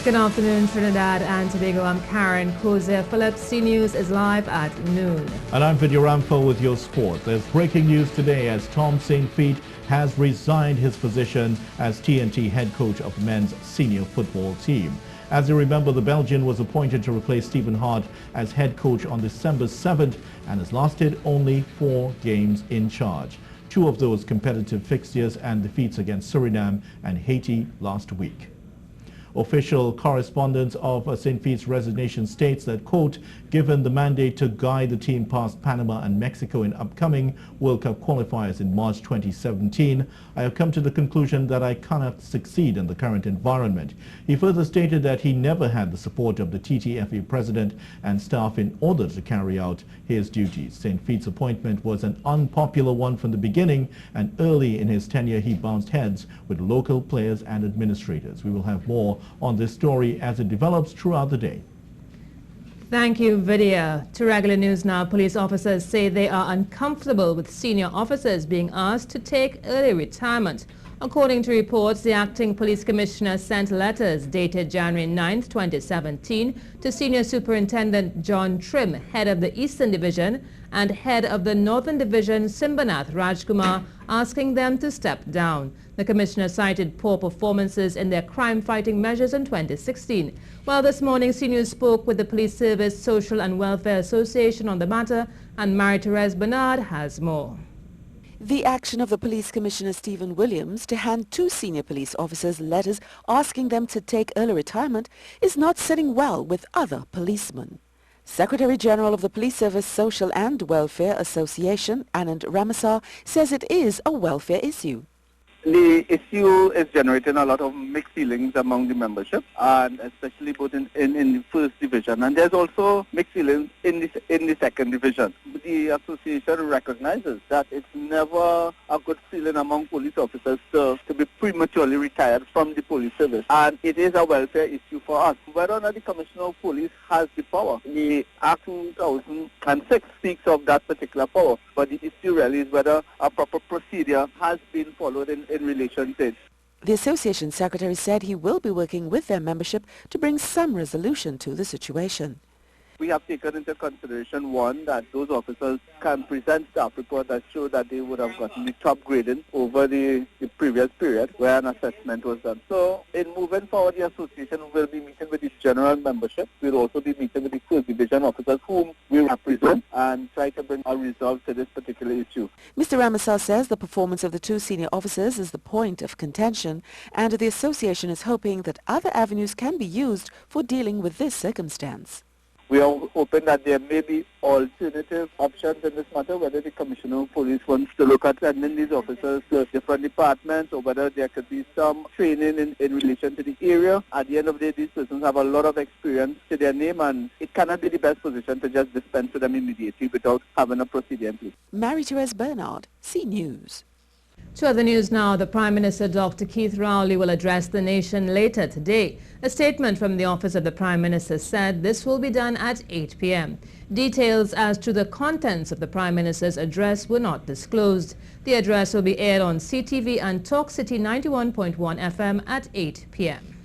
Good afternoon, Trinidad and Tobago. I'm Karen Kozier. Phillips C News is live at noon. And I'm Panorama with your sport. There's breaking news today as Saintfiet has resigned his position as TNT head coach of men's senior football team. As you remember, the Belgian was appointed to replace Stephen Hart as head coach on December 7th and has lasted only 4 games in charge. 2 of those competitive fixtures and defeats against Suriname and Haiti last week. Official correspondence of Saintfiet's resignation states that, quote, given the mandate to guide the team past Panama and Mexico in upcoming World Cup qualifiers in March 2017, I have come to the conclusion that I cannot succeed in the current environment. He further stated that he never had the support of the TTFA president and staff in order to carry out his duties. Saintfiet's appointment was an unpopular one from the beginning, and early in his tenure he bounced heads with local players and administrators. We will have more on this story as it develops throughout the day. Thank you, Vidya. To regular news now, police officers say they are uncomfortable with senior officers being asked to take early retirement. According to reports, the acting police commissioner sent letters dated January 9, 2017 to Senior Superintendent John Trim, head of the Eastern Division, and head of the Northern Division, Simbanath Rajkumar, asking them to step down. The commissioner cited poor performances in their crime-fighting measures in 2016. Well, this morning, CNews spoke with the Police Service Social and Welfare Association on the matter, and Marie-Therese Bernard has more. The action of the Police Commissioner Stephen Williams to hand 2 senior police officers letters asking them to take early retirement is not sitting well with other policemen. Secretary General of the Police Service Social and Welfare Association, Anand Ramasar, says it is a welfare issue. The issue is generating a lot of mixed feelings among the membership, and especially both in the first division, and there's also mixed feelings in the second division. The association recognizes that it's never a good feeling among police officers to be prematurely retired from the police service, and it is a welfare issue for us. Whether or not the Commissioner of Police has the power, the Act 2006 speaks of that particular power, but the issue really is whether a proper procedure has been followed in relation to it. The association secretary said he will be working with their membership to bring some resolution to the situation. We have taken into consideration, one, that those officers can present staff reports that show that they would have gotten the top grading over the previous period where an assessment was done. So in moving forward, the association will be meeting with its general membership. We'll also be meeting with the first division officers whom we represent and try to bring a resolve to this particular issue. Mr. Ramasar says the performance of the 2 senior officers is the point of contention, and the association is hoping that other avenues can be used for dealing with this circumstance. We are hoping that there may be alternative options in this matter, whether the Commissioner of Police wants to look at sending these officers to different departments, or whether there could be some training in relation to the area. At the end of the day, these persons have a lot of experience to their name, and it cannot be the best position to just dispense with them immediately without having a procedure in place. Marie-Therese Bernard, CNews. To other news now, the Prime Minister Dr. Keith Rowley will address the nation later today. A statement from the Office of the Prime Minister said this will be done at 8 p.m. Details as to the contents of the Prime Minister's address were not disclosed. The address will be aired on CTV and Talk City 91.1 FM at 8 p.m.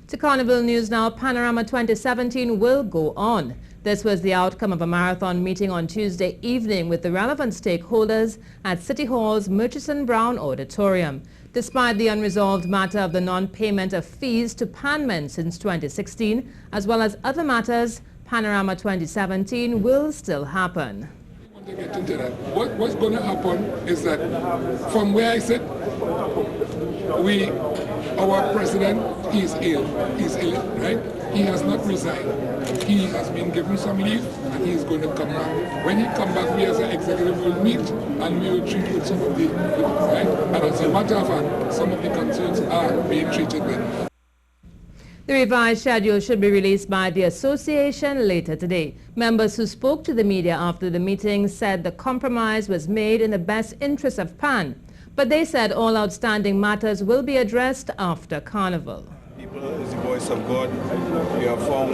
To Carnival news now, Panorama 2017 will go on. This was the outcome of a marathon meeting on Tuesday evening with the relevant stakeholders at City Hall's Murchison Brown Auditorium. Despite the unresolved matter of the non-payment of fees to PANmen since 2016, as well as other matters, Panorama 2017 will still happen. To get into that. What's going to happen is that from where I sit, our president, he's ill, right? He has not resigned. He has been given some leave and he is going to come back. When he comes back, we as an executive will meet and we will treat with some of the, right? And as a matter of fact, some of the concerns are being treated with. The revised schedule should be released by the association later today. Members who spoke to the media after the meeting said the compromise was made in the best interest of PAN. But they said all outstanding matters will be addressed after Carnival. People is the voice of God. We have found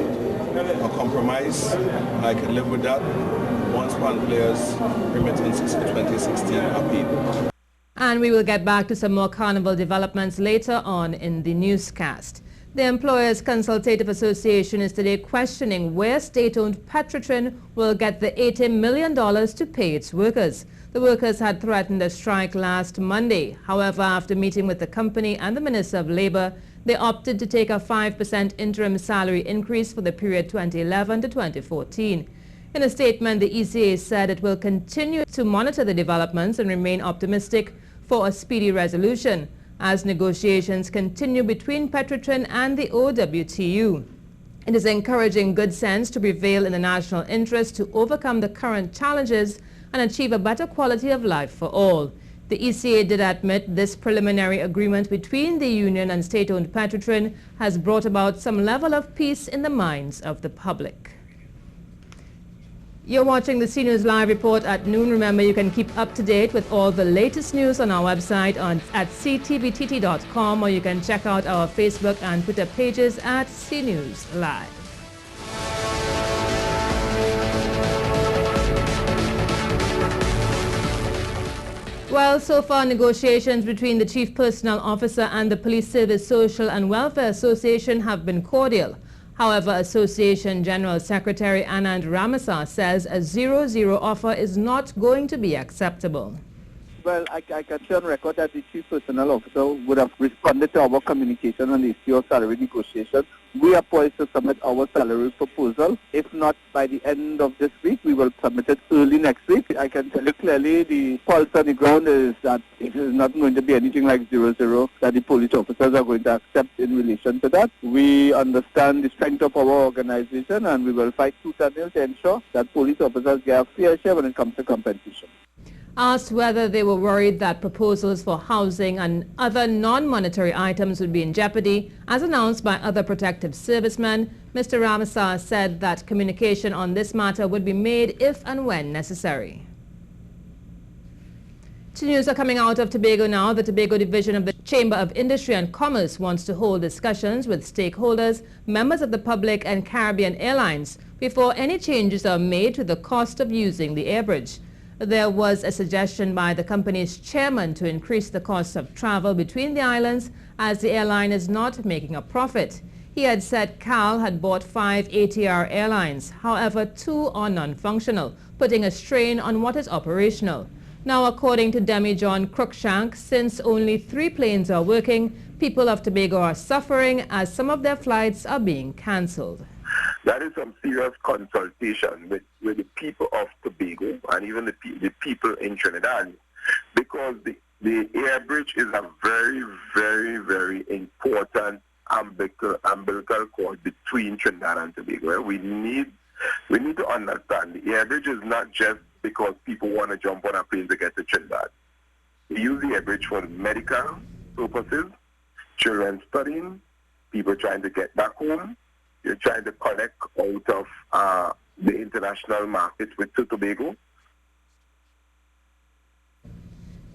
a compromise. I can live with that. Once PAN players remittances in 2016 are paid. And we will get back to some more Carnival developments later on in the newscast. The Employers Consultative Association is today questioning where state-owned Petrotrin will get the $80 million to pay its workers. The workers had threatened a strike last Monday. However, after meeting with the company and the Minister of Labour, they opted to take a 5% interim salary increase for the period 2011 to 2014. In a statement, the ECA said it will continue to monitor the developments and remain optimistic for a speedy resolution as negotiations continue between Petrotrin and the OWTU. It is encouraging good sense to prevail in the national interest to overcome the current challenges and achieve a better quality of life for all. The ECA did admit this preliminary agreement between the union and state-owned Petrotrin has brought about some level of peace in the minds of the public. You're watching the CNews Live Report at noon. Remember, you can keep up to date with all the latest news on our website at ctvtt.com, or you can check out our Facebook and Twitter pages at CNews Live. Well, so far negotiations between the Chief Personnel Officer and the Police Service Social and Welfare Association have been cordial. However, Association General Secretary Anand Ramasar says a 0-0 offer is not going to be acceptable. Well, I can say on record that the Chief Personnel Officer would have responded to our communication on the issue of salary negotiation. We are poised to submit our salary proposal. If not by the end of this week, we will submit it early next week. I can tell you clearly the pulse on the ground is that it is not going to be anything like 0-0 that the police officers are going to accept in relation to that. We understand the strength of our organization, and we will fight tooth and nail to ensure that police officers get a fair share when it comes to compensation. Asked whether they were worried that proposals for housing and other non-monetary items would be in jeopardy, as announced by other protective servicemen, Mr. Ramasar said that communication on this matter would be made if and when necessary. Two news are coming out of Tobago now. The Tobago Division of the Chamber of Industry and Commerce wants to hold discussions with stakeholders, members of the public and Caribbean Airlines before any changes are made to the cost of using the airbridge. There was a suggestion by the company's chairman to increase the cost of travel between the islands as the airline is not making a profit. He had said CAL had bought 5 ATR airlines. However, 2 are non-functional, putting a strain on what is operational. Now, according to Demi John Cruikshank, since only 3 planes are working, people of Tobago are suffering as some of their flights are being cancelled. That is some serious consultation with the people of Tobago and even the people in Trinidad, because the airbridge is a very, very, very important umbilical cord between Trinidad and Tobago. We need to understand the airbridge is not just because people want to jump on a plane to get to Trinidad. We use the airbridge for medical purposes, children studying, people trying to get back home. You're trying to connect out of the international market with Tobago.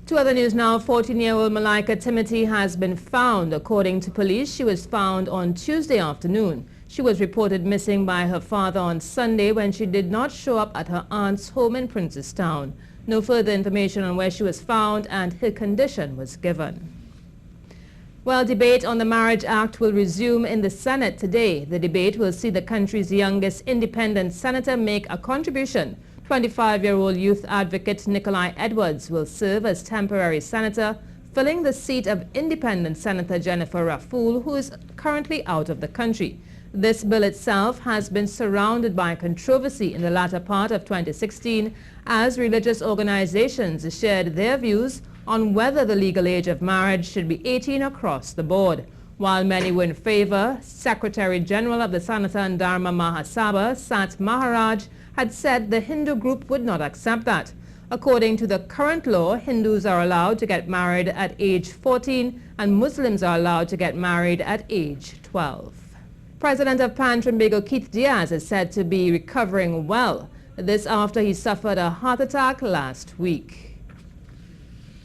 To other news now, 14-year-old Malaika Timothy has been found. According to police, she was found on Tuesday afternoon. She was reported missing by her father on Sunday when she did not show up at her aunt's home in Princestown. No further information on where she was found and her condition was given. Well, debate on the Marriage Act will resume in the Senate today. The debate will see the country's youngest independent senator make a contribution. 25-year-old youth advocate Nikolai Edwards will serve as temporary senator, filling the seat of independent Senator Jennifer Raffoul, who is currently out of the country. This bill itself has been surrounded by controversy in the latter part of 2016 as religious organizations shared their views on whether the legal age of marriage should be 18 across the board. While many were in favor, Secretary General of the Sanatan Dharma Mahasabha, Sat Maharaj, had said the Hindu group would not accept that. According to the current law, Hindus are allowed to get married at age 14 and Muslims are allowed to get married at age 12. President of Pan Trimbago, Keith Diaz, is said to be recovering well. This after he suffered a heart attack last week.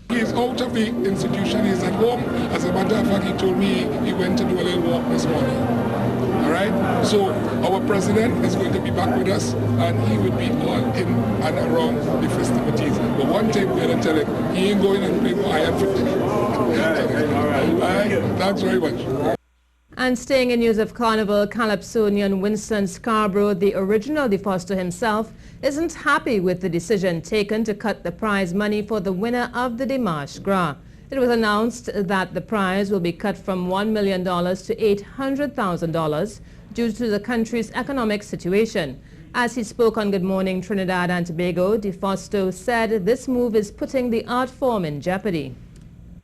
He is out of the institution, he is at home. As a matter of fact, he told me he went to do a little walk this morning. All right? So our president is going to be back with us, and he will be all in and around the festivities. But one thing we're going to tell him, he ain't going and play more iron for. All right. Thanks very much. And staying in news of Carnival, Calypsonian Winston Scarborough, the original DeFoster himself, isn't happy with the decision taken to cut the prize money for the winner of the Dimanche Gras. It was announced that the prize will be cut from $1 million to $800,000 due to the country's economic situation. As he spoke on Good Morning Trinidad and Tobago, DeFoster said this move is putting the art form in jeopardy.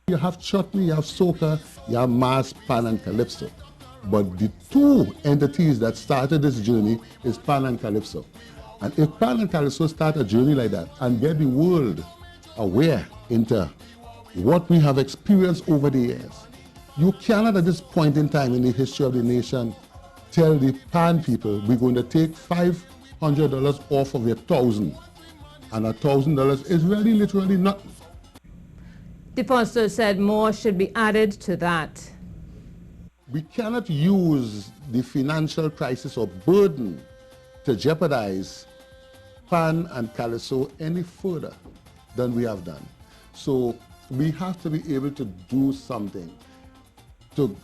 You have chutney, you have soca, you have mass, pan and calypso. But the two entities that started this journey is pan and calypso. And if pan and calypso start a journey like that and get the world aware into what we have experienced over the years, you cannot at this point in time in the history of the nation tell the pan people we're going to take $500 off of your $1,000. And $1,000 is really literally nothing. DeFoster said more should be added to that. We cannot use the financial crisis or burden to jeopardize pan and calypso any further than we have done. So we have to be able to do something to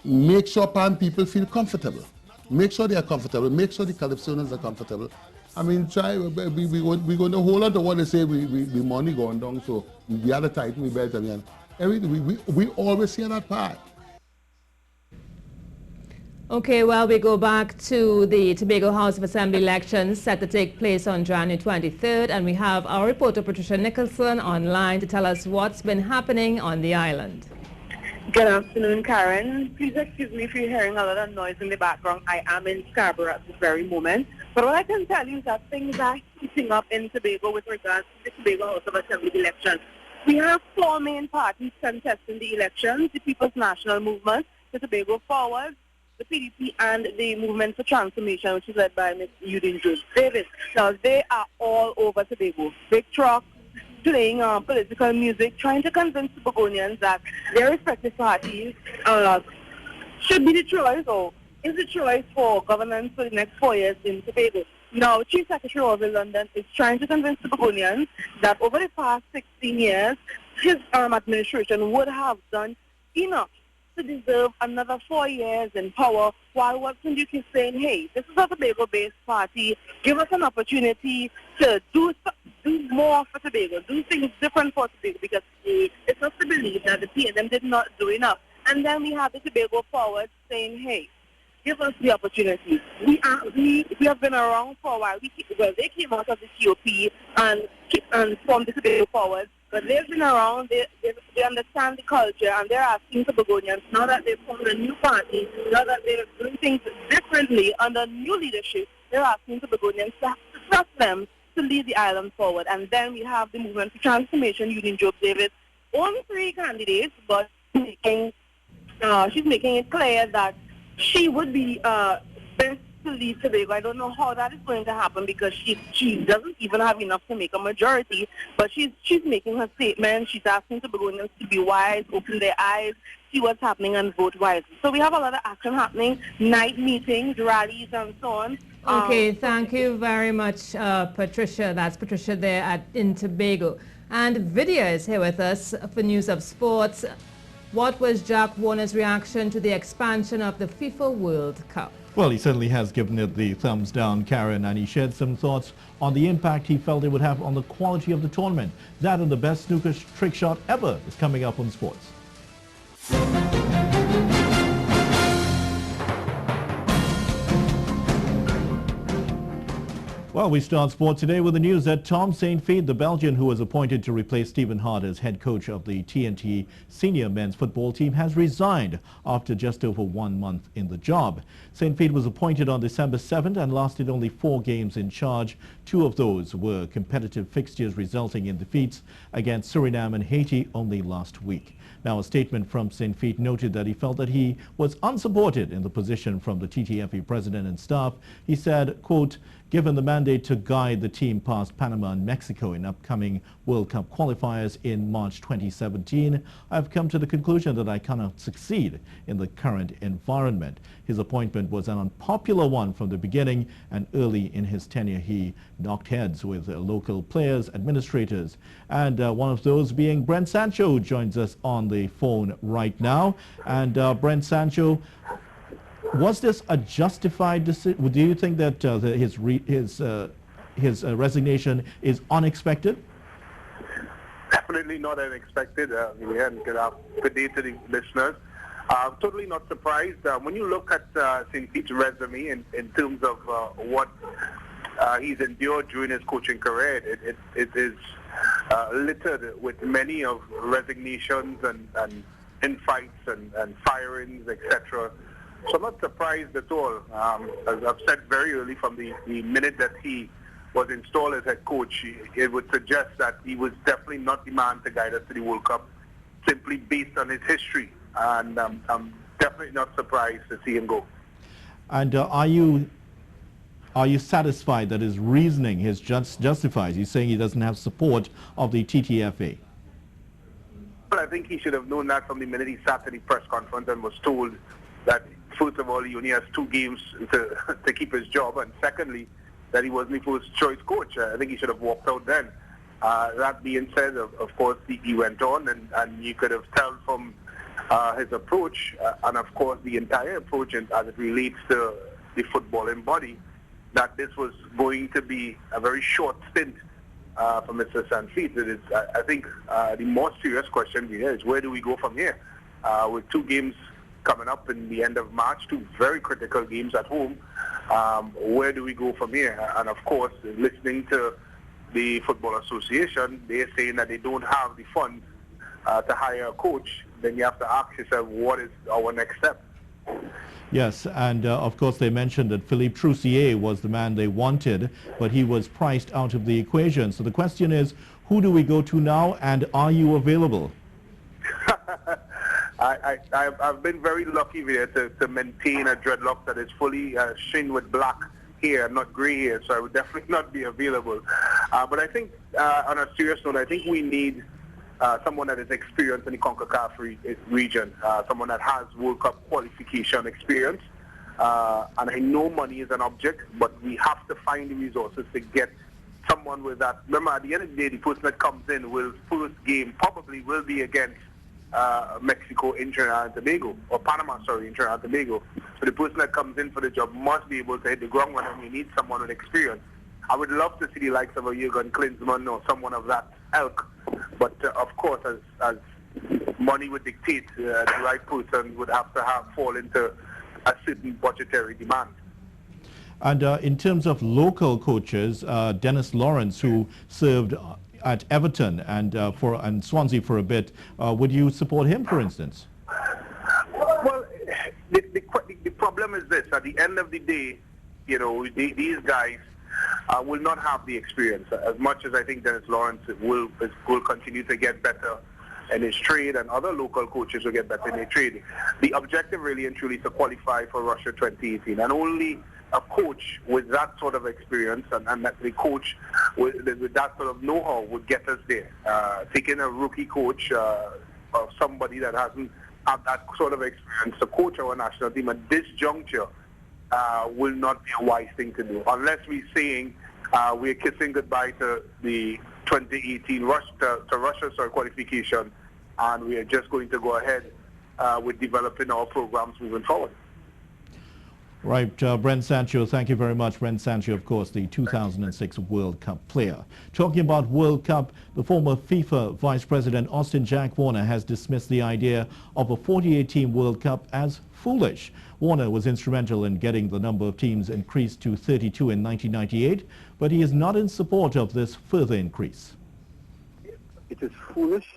make sure pan people feel comfortable. Make sure they are comfortable. Make sure the calypsonians are comfortable. I mean, we're going to hold on to what they say, the money going down, so we have to tighten the belt again. We always hear that part. Okay, well, we go back to the Tobago House of Assembly elections set to take place on January 23rd, and we have our reporter Patricia Nicholson online to tell us what's been happening on the island. Good afternoon, Karen. Please excuse me if you're hearing a lot of noise in the background. I am in Scarborough at this very moment. But what I can tell you is that things are heating up in Tobago with regards to the Tobago House of Assembly election. We have four main parties contesting the elections: the People's National Movement, the Tobago Forward, the PDP, and the Movement for Transformation, which is led by Ms. Eugene Davis. Now, they are all over Tobago. Big trucks, playing political music, trying to convince Tobagonians that their respective parties should be the choice, or is the choice for governance for the next 4 years in Tobago. Now, Chief Secretary of London is trying to convince Tobagonians that over the past 16 years, his administration would have done enough to deserve another 4 years in power, while Watson Duke is saying, hey, this is a Tobago-based party, give us an opportunity to do more for Tobago, do things different for Tobago, because it's not to believe that the PNM did not do enough. And then we have the Tobago Forward saying, hey, give us the opportunity. We have been around for a while. They came out of the COP and formed the Tobago Forward, but they've been around, they understand the culture, and they're asking Tobagonians, now that they've formed a new party, now that they're doing things differently under new leadership, they're asking Tobagonians to trust them to lead the island forward. And then we have the Movement for Transformation, Eugene Davis, only 3 candidates, but she's making it clear that she would be best to lead Tobago. I don't know how that is going to happen, because she doesn't even have enough to make a majority, but she's making her statement. She's asking Tobagonians to be wise, open their eyes, see what's happening, and vote wisely. So we have a lot of action happening, night meetings, rallies, and so on. Okay, thank you very much, Patricia. That's Patricia there in Tobago. And Vidya is here with us for news of sports. What was Jack Warner's reaction to the expansion of the FIFA World Cup? Well, he certainly has given it the thumbs down, Karen, and he shared some thoughts on the impact he felt it would have on the quality of the tournament. That and the best snooker trick shot ever is coming up on sports. Well, we start sport today with the news that Tom Saintfiet, the Belgian who was appointed to replace Stephen Hart as head coach of the TNT senior men's football team, has resigned after just over 1 month in the job. Saintfiet was appointed on December 7th and lasted only 4 games in charge. 2 of those were competitive fixtures, resulting in defeats against Suriname and Haiti only last week. Now, a statement from Saintfiet noted that he felt that he was unsupported in the position from the TTFE president and staff. He said, quote, given the mandate to guide the team past Panama and Mexico in upcoming World Cup qualifiers in March 2017, I've come to the conclusion that I cannot succeed in the current environment. His appointment was an unpopular one from the beginning, and early in his tenure he knocked heads with local players, administrators, and one of those being Brent Sancho, who joins us on the phone right now. And Brent Sancho, was this a justified decision? Do you think that his resignation is unexpected? Definitely not unexpected. Good day to the listeners. Totally not surprised. When you look at Saintfiet's resume in terms of what he's endured during his coaching career, it is littered with many of resignations and infights and firings, etc. So I'm not surprised at all. As I've said very early from the minute that he was installed as head coach, it would suggest that he was definitely not the man to guide us to the World Cup, simply based on his history. And I'm definitely not surprised to see him go. And are you satisfied that his reasoning is justified? He's saying he doesn't have support of the TTFA. Well, I think he should have known that from the minute he sat at the press conference and was told that, first of all, he only has 2 games to keep his job, and secondly, that he wasn't the first choice coach. I think he should have walked out then. That being said, of course, he went on, and you could have told from his approach, and of course the entire approach as it relates to the footballing body, that this was going to be a very short stint for Mr. Saintfiet. I think the more serious question here is, where do we go from here? With 2 games coming up in the end of March, 2 very critical games at home, where do we go from here? And of course, listening to the Football Association, they're saying that they don't have the funds to hire a coach. Then you have to ask yourself, what is our next step? Yes, and of course they mentioned that Philippe Troussier was the man they wanted, but he was priced out of the equation. So the question is, who do we go to now, and are you available? I've been very lucky there to maintain a dreadlock that is fully shinged with black hair, not gray hair, so I would definitely not be available. But I think, on a serious note, I think we need someone that is experienced in the CONCACAF region, someone that has World Cup qualification experience. And I know money is an object, but we have to find the resources to get someone with that. Remember, at the end of the day, the person that comes in first game probably will be against Mexico in Trinidad and Tobago, or Panama, sorry, in Trinidad and Tobago. So the person that comes in for the job must be able to hit the ground running, and we need someone with experience. I would love to see the likes of a Jurgen Klinsmann or someone of that ilk, but of course, as money would dictate, the right person would have to fall into a certain budgetary demand. And in terms of local coaches, Dennis Lawrence, who served at Everton and Swansea for a bit, would you support him, for instance? Well, the problem is this: at the end of the day, you know, these guys will not have the experience. As much as I think Dennis Lawrence will continue to get better in his trade, and other local coaches will get better in their trade, the objective really and truly is to qualify for Russia 2018, and only a coach with that sort of experience and that the coach with that sort of know-how would get us there. Taking a rookie coach or somebody that hasn't had that sort of experience to coach our national team at this juncture will not be a wise thing to do, unless we're saying we're kissing goodbye to the 2018 Russia qualification, and we are just going to go ahead with developing our programs moving forward. Right, Brent Sancho, thank you very much. Brent Sancho, of course, the 2006 World Cup player. Talking about World Cup, the former FIFA Vice President Austin Jack Warner has dismissed the idea of a 48-team World Cup as foolish. Warner was instrumental in getting the number of teams increased to 32 in 1998, but he is not in support of this further increase. It is foolish.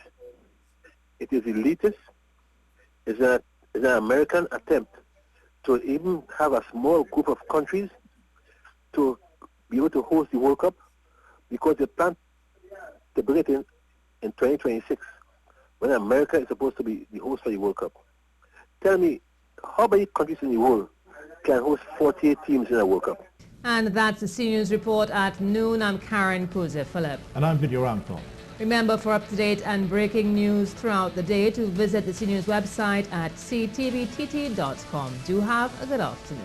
It is elitist. It's an American attempt to even have a small group of countries to be able to host the World Cup, because they plan to bring it in 2026, when America is supposed to be the host for the World Cup. Tell me, how many countries in the world can host 48 teams in a World Cup? And that's the CNews Report at noon. I'm Karen Kuze-Phillip. And I'm Video Ramthon. Remember, for up-to-date and breaking news throughout the day, to visit the CNews website at ctvtt.com. Do have a good afternoon.